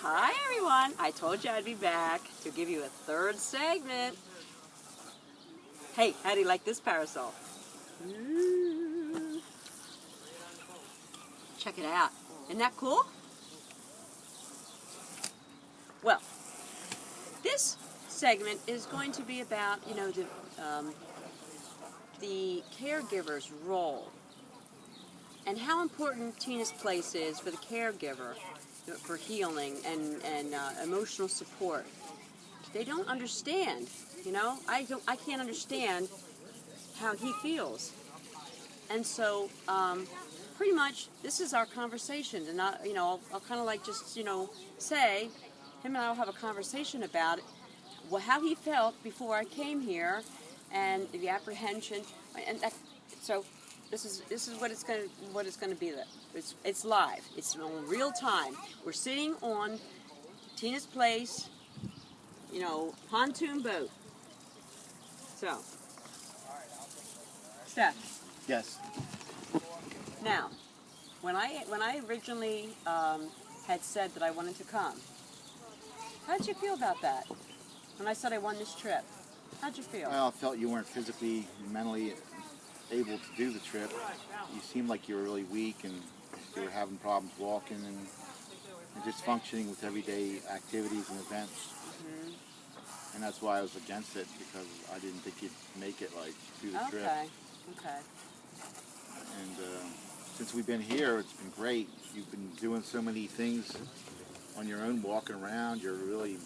Hi everyone, I told you I'd be back to give you a third segment. Hey, how do you like this parasol? Check it out. Isn't that cool? Well, this segment is going to be about, the caregiver's role and how important Tina's place is for the caregiver for healing and emotional support. They don't understand, I can't understand how he feels. And so, pretty much, this is our conversation, and I'll kind of like just, say, him and I will have a conversation about it, how he felt before I came here, and the apprehension, and so this is what it's going to be. It's live. It's in real time. We're sitting on Tina's place, pontoon boat. So, Steph. Yes. Now, when I originally had said that I wanted to come, how did you feel about that? When I said I won this trip, how'd you feel? Well, I felt you weren't physically, mentally able to do the trip. You seemed like you were really weak and you were having problems walking and just functioning with everyday activities and events. Mm-hmm. And that's why I was against it, because I didn't think you'd make it through the trip. Okay. And since we've been here, it's been great. You've been doing so many things on your own, walking around. You're really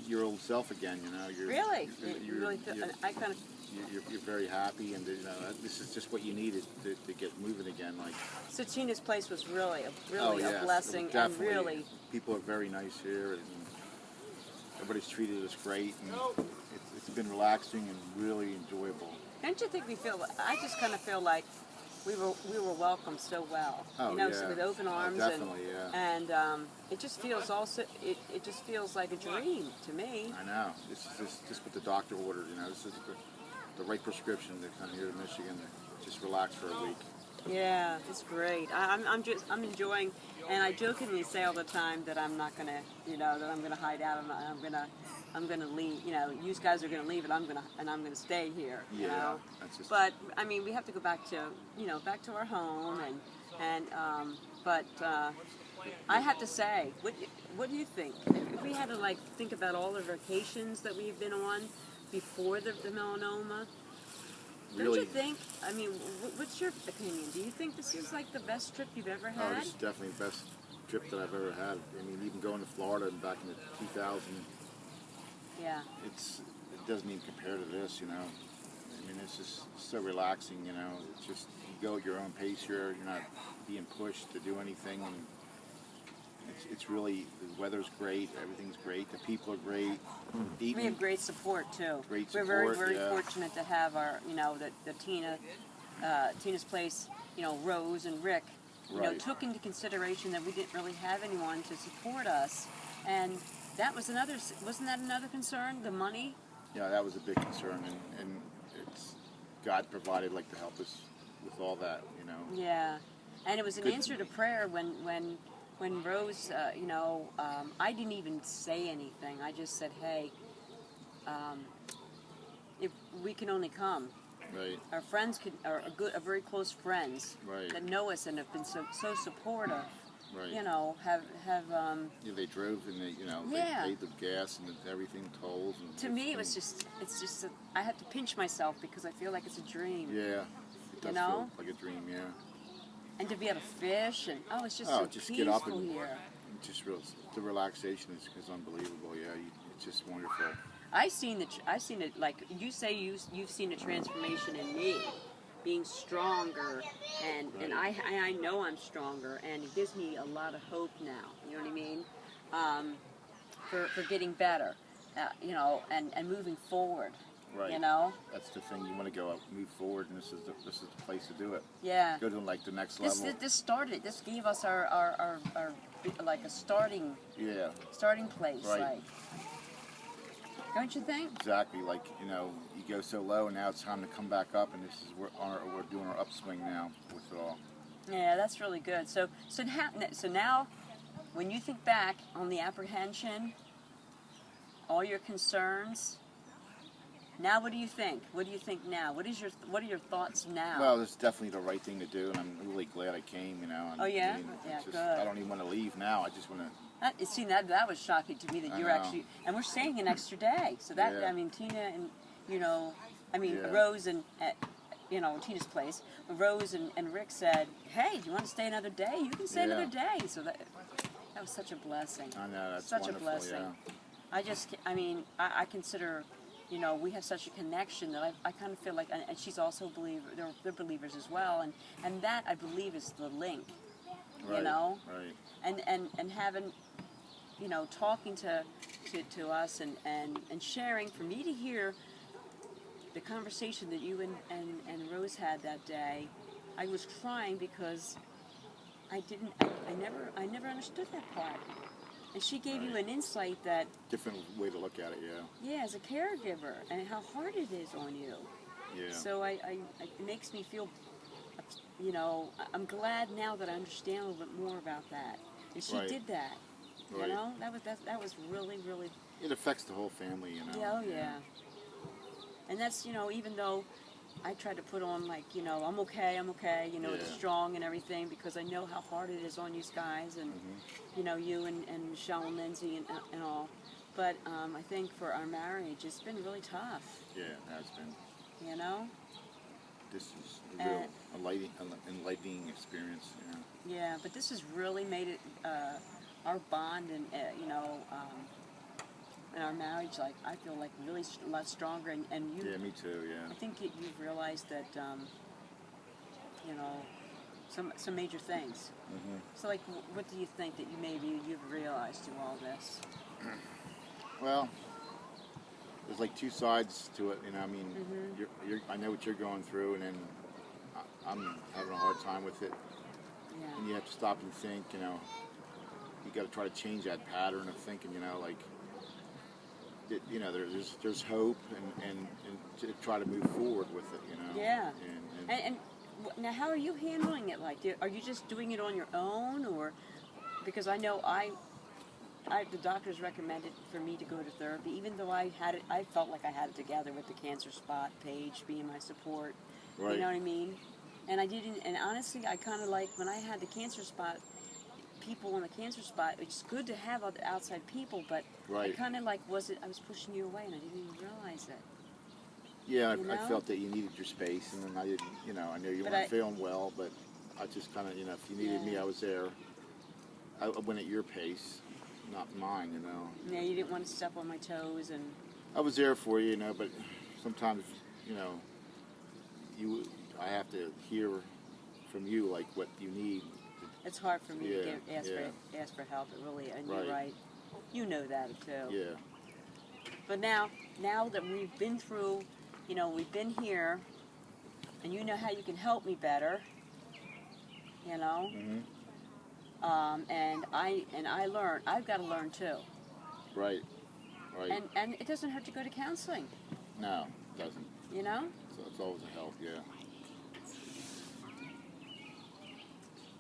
your old self again. Really? You really feel? I kind of. You're very happy, and this is just what you needed to get moving again. So Tina's place was really yes, a blessing, and really people are very nice here, and everybody's treated us great, and it's been relaxing and really enjoyable. Don't you think I just kind of feel like we were welcomed so well. Oh, So with open arms, definitely, and it just feels it just feels like a dream to me. I know. This is just what the doctor ordered. This is the right prescription to come here to Michigan. Just relax for a week. Yeah, it's great. I'm enjoying, and I jokingly say all the time that I'm not gonna, that I'm gonna hide out. I'm gonna leave. You guys are gonna leave, and I'm gonna stay here. Yeah. But I mean, we have to go back to, back to our home, but I have to say, what do you think? If we had to think about all the vacations that we've been on before the melanoma. Don't you think? I mean, what's your opinion? Do you think this is the best trip you've ever had? Oh, this is definitely the best trip that I've ever had. I mean, even going to Florida and back in the 2000. Yeah. It doesn't even compare to this, I mean, it's just so relaxing, It's just, you go at your own pace here. You're not being pushed to do anything. And it's really, the weather's great, everything's great, the people are great. We have great support too. Great support. We're very fortunate to have our, the Tina's place, Rose and Rick, took into consideration that we didn't really have anyone to support us, and that was wasn't that another concern, the money? Yeah, that was a big concern, and it's God provided to help us with all that, Yeah, and it was an answer to prayer when Rose, I didn't even say anything. I just said, hey, if we can only come. Right. Our friends are very close friends that know us and have been so supportive. Right. Have they drove and they paid the gas and everything, tolls. And to me, it's just I have to pinch myself because I feel like it's a dream. Yeah. It does feel like a dream, yeah. And to be able to fish and it's just peaceful get up and here. The relaxation is unbelievable. Yeah, it's just wonderful. I seen it. Like you say, you've seen a transformation in me, being stronger, and I know I'm stronger, and it gives me a lot of hope now. You know what I mean? For getting better, and moving forward. Right. That's the thing. You want to go up, move forward, and this is the place to do it. Yeah. Go to the next level. This gave us our a starting. Yeah. Starting place. Right. Don't you think? Exactly. You go so low, and now it's time to come back up, and we're doing our upswing now with it all. Yeah, that's really good. So now when you think back on the apprehension, all your concerns, now what do you think? What do you think now? What are your thoughts now? Well, it's definitely the right thing to do, and I'm really glad I came, you know. And, Oh, yeah? I mean, Yeah, it's just, good. I don't even want to leave now. I just want to... See, that was shocking to me that you're know. actually, and we're staying an extra day. So that, Yeah. I mean, Tina and, you know, I mean, Yeah. Rose and, you know, Tina's place, Rose and Rick said, hey, do you want to stay another day? You can stay another day. So that was such a blessing. I know, that's such wonderful, a blessing. yeah. I consider, you know, we have such a connection that I kind of feel like, and she's also a believer, they're believers as well, and that, I believe, is the link, Right, you know? right. And having, you know, talking to us and sharing, for me to hear the conversation that you and Rose had that day, I was crying because I never understood that part. And she gave you an insight that... Different way to look at it, yeah. Yeah, as a caregiver, and how hard it is on you. Yeah. So it makes me feel, you know, I'm glad now that I understand a little bit more about that. And she did that. You know, that was really, really... It affects the whole family, you know. Yeah, oh yeah. And that's, you know, even though I try to put on, like, you know, I'm okay, you know, it's strong and everything, because I know how hard it is on you guys, and, you know, you and Michelle and Lindsay and all. But I think for our marriage, it's been really tough. Yeah, it has been. You know? This is a real enlightening experience, you know. Yeah, but this has really made it, our bond and, you know, and our marriage, like, I feel like really a lot stronger. And you... Yeah, me too, yeah. I think you've realized that, you know, some major things. So, like, what do you think that you've realized through all this? Well, there's like two sides to it, you know. I mean, I know what you're going through, and then I'm having a hard time with it. Yeah. And you have to stop and think, you know. You got to try to change that pattern of thinking, you know, like, you know, there's hope, and to try to move forward with it, you know. Yeah. And now, how are you handling it? Like, are you just doing it on your own, or because I know the doctors recommended for me to go to therapy, even though I felt like I had it together with the Cancer Spot page being my support. Right. You know what I mean? And I didn't. And honestly, I kind of like when I had the Cancer Spot. People on the Cancer Spot, it's good to have other outside people, but I kind of like I was pushing you away, and I didn't even realize it. Yeah, I felt that you needed your space, and then I didn't, you know, I knew you weren't feeling well, but I just kind of, you know, if you needed me, I was there. I went at your pace, not mine, you know. Yeah, you didn't want to step on my toes, and... I was there for you, you know, but sometimes, you know, I have to hear from you, like, what you need. It's hard for me to ask for help. It really, and you're right. You know that too. Yeah. But now that we've been through, you know, we've been here, and you know how you can help me better. You know. And I learned. I've got to learn too. Right. Right. And it doesn't hurt to go to counseling. No, it doesn't. You know. So it's always a help. Yeah.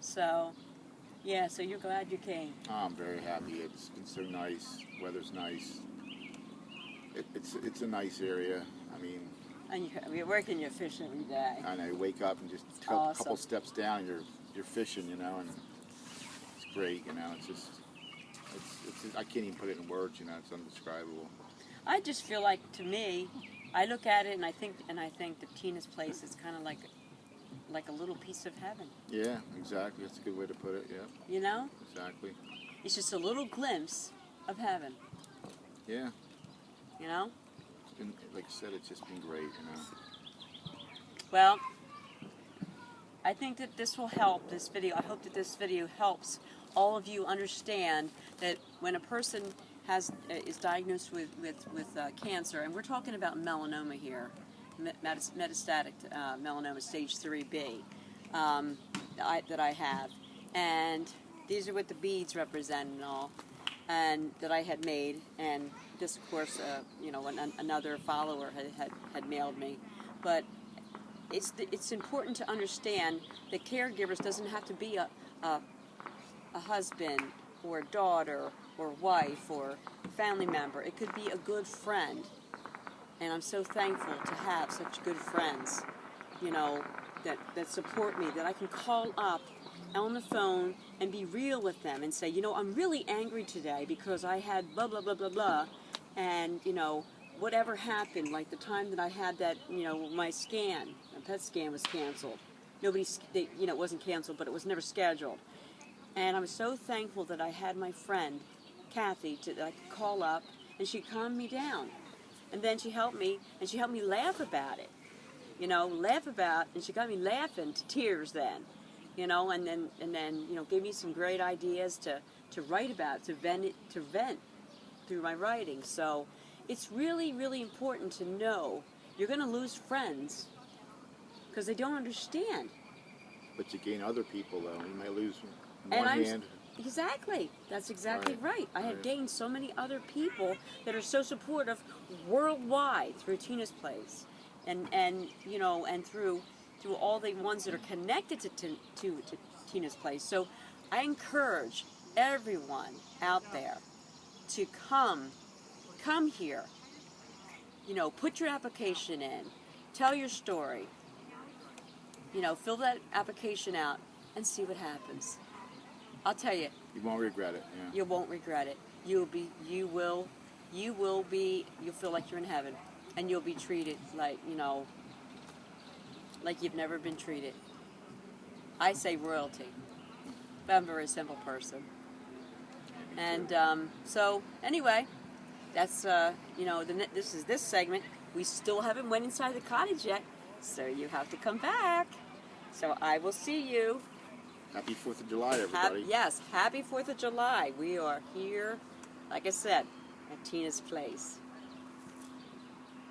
So, yeah, so you're glad you came. Oh, I'm very happy. It's been so nice. Weather's nice. It's a nice area. I mean... And you're working, you're fishing every day. I know. You wake up and just a couple steps down, you're fishing, you know, and it's great, you know. It's just... I can't even put it in words, you know. It's indescribable. I just feel like, to me, I look at it and I think that Tina's place is kind of like a little piece of heaven. Yeah, exactly. That's a good way to put it, yeah. You know? Exactly. It's just a little glimpse of heaven. Yeah. You know? It's been, like I said, it's just been great, you know. Well, I think that this will help, this video. I hope that this video helps all of you understand that when a person is diagnosed with cancer, and we're talking about melanoma here, metastatic melanoma stage 3B that I have, and these are what the beads represent and all, and that I had made, and this of course you know, another follower had mailed me, but it's important to understand that caregivers doesn't have to be a husband or a daughter or wife or family member. It could be a good friend. And I'm so thankful to have such good friends, you know, that support me, that I can call up on the phone and be real with them and say, you know, I'm really angry today because I had blah, blah, blah, blah, blah. And, you know, whatever happened, like the time that I had that, you know, my PET scan was canceled. It wasn't canceled, but it was never scheduled. And I'm so thankful that I had my friend, Kathy, that I could call up, and she calmed me down. And then she helped me laugh about it. You know, and she got me laughing to tears then. You know, and then you know, gave me some great ideas to write about, to vent through my writing. So it's really, really important to know you're going to lose friends because they don't understand. But you gain other people, though. You might lose one hand. Exactly. That's exactly right. I have gained so many other people that are so supportive worldwide through Tina's Place, and you know, and through all the ones that are connected to Tina's Place. So I encourage everyone out there to come here. You know, put your application in, tell your story. You know, fill that application out and see what happens. I'll tell you. You won't regret it. Yeah. You won't regret it. You'll feel like you're in heaven, and you'll be treated like, you know, like you've never been treated. I say royalty, but I'm a very simple person. And so anyway, that's you know, this is this segment. We still haven't went inside the cottage yet, so you have to come back. So I will see you. Happy 4th of July, everybody. Yes, happy 4th of July. We are here, like I said, at Tina's Place.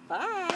Bye.